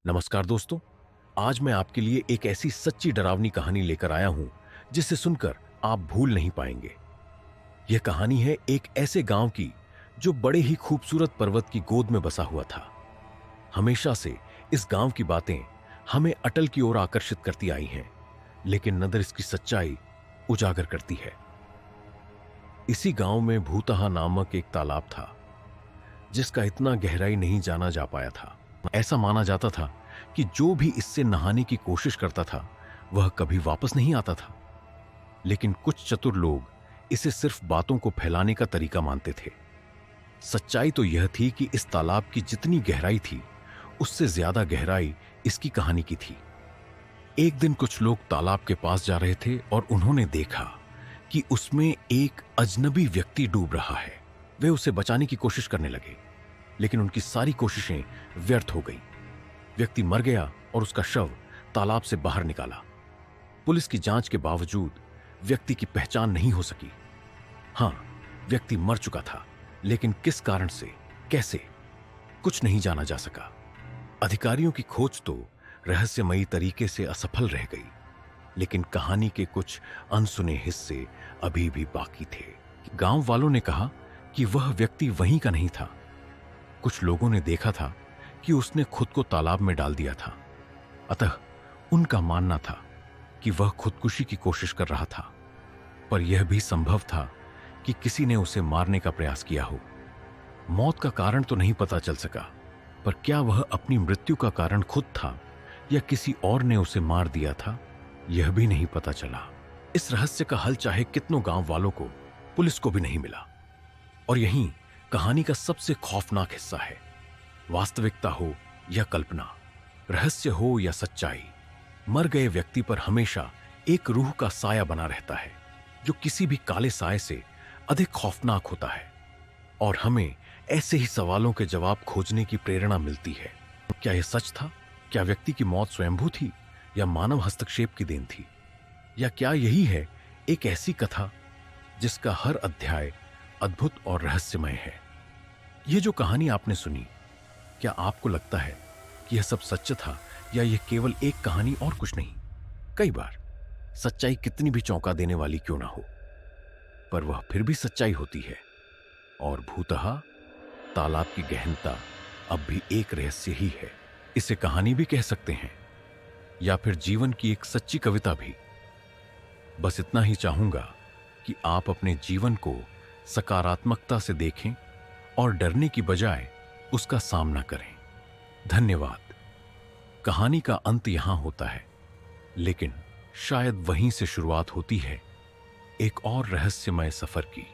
नमस्कार दोस्तों। आज मैं आपके लिए एक ऐसी सच्ची डरावनी कहानी लेकर आया हूं जिसे सुनकर आप भूल नहीं पाएंगे। यह कहानी है एक ऐसे गांव की जो बड़े ही खूबसूरत पर्वत की गोद में बसा हुआ था। हमेशा से इस गांव की बातें हमें अटल की ओर आकर्षित करती आई हैं, लेकिन नदर इसकी सच्चाई उजागर करती है। इसी गांव में भूतहा नामक एक तालाब था जिसका इतना गहराई नहीं जाना जा पाया था। ऐसा माना जाता था कि जो भी इससे नहाने की कोशिश करता था वह कभी वापस नहीं आता था। लेकिन कुछ चतुर लोग इसे सिर्फ बातों को फैलाने का तरीका मानते थे। सच्चाई तो यह थी कि इस तालाब की जितनी गहराई थी उससे ज्यादा गहराई इसकी कहानी की थी। एक दिन कुछ लोग तालाब के पास जा रहे थे और उन्होंने देखा कि उसमें एक अजनबी व्यक्ति डूब रहा है। वे उसे बचाने की कोशिश करने लगे, लेकिन उनकी सारी कोशिशें व्यर्थ हो गई। व्यक्ति मर गया और उसका शव तालाब से बाहर निकाला। पुलिस की जांच के बावजूद व्यक्ति की पहचान नहीं हो सकी। हां, व्यक्ति मर चुका था, लेकिन किस कारण से, कैसे, कुछ नहीं जाना जा सका। अधिकारियों की खोज तो रहस्यमयी तरीके से असफल रह गई, लेकिन कहानी के कुछ अनसुने हिस्से अभी भी बाकी थे। गांव वालों ने कहा कि वह व्यक्ति वहीं का नहीं था। कुछ लोगों ने देखा था कि उसने खुद को तालाब में डाल दिया था। अतः उनका मानना था कि वह खुदकुशी की कोशिश कर रहा था, पर यह भी संभव था कि किसी ने उसे मारने का प्रयास किया हो। मौत का कारण तो नहीं पता चल सका, पर क्या वह अपनी मृत्यु का कारण खुद था या किसी और ने उसे मार दिया था, यह भी नहीं पता चला। इस रहस्य का हल चाहे कितनों गांव वालों को, पुलिस को भी नहीं मिला। और यहीं कहानी का सबसे खौफनाक हिस्सा है। वास्तविकता हो या कल्पना, रहस्य हो या सच्चाई, मर गए व्यक्ति पर हमेशा एक रूह का साया बना रहता है जो किसी भी काले साए से अधिक खौफनाक होता है। और हमें ऐसे ही सवालों के जवाब खोजने की प्रेरणा मिलती है। क्या यह सच था? क्या व्यक्ति की मौत स्वयंभू थी या मानव हस्तक्षेप की देन थी? या क्या यही है एक ऐसी कथा जिसका हर अध्याय अद्भुत और रहस्यमय है? यह जो कहानी आपने सुनी, क्या आपको लगता है कि यह सब सच था या यह केवल एक कहानी और कुछ नहीं? कई बार सच्चाई कितनी भी चौंका देने वाली क्यों ना हो, पर वह फिर भी सच्चाई होती है। और भूतहा तालाब की गहनता अब भी एक रहस्य ही है। इसे कहानी भी कह सकते हैं या फिर जीवन की एक सच्ची कविता भी। बस इतना ही चाहूंगा कि आप अपने जीवन को सकारात्मकता से देखें और डरने की बजाय उसका सामना करें। धन्यवाद। कहानी का अंत यहां होता है, लेकिन शायद वहीं से शुरुआत होती है एक और रहस्यमय सफर की।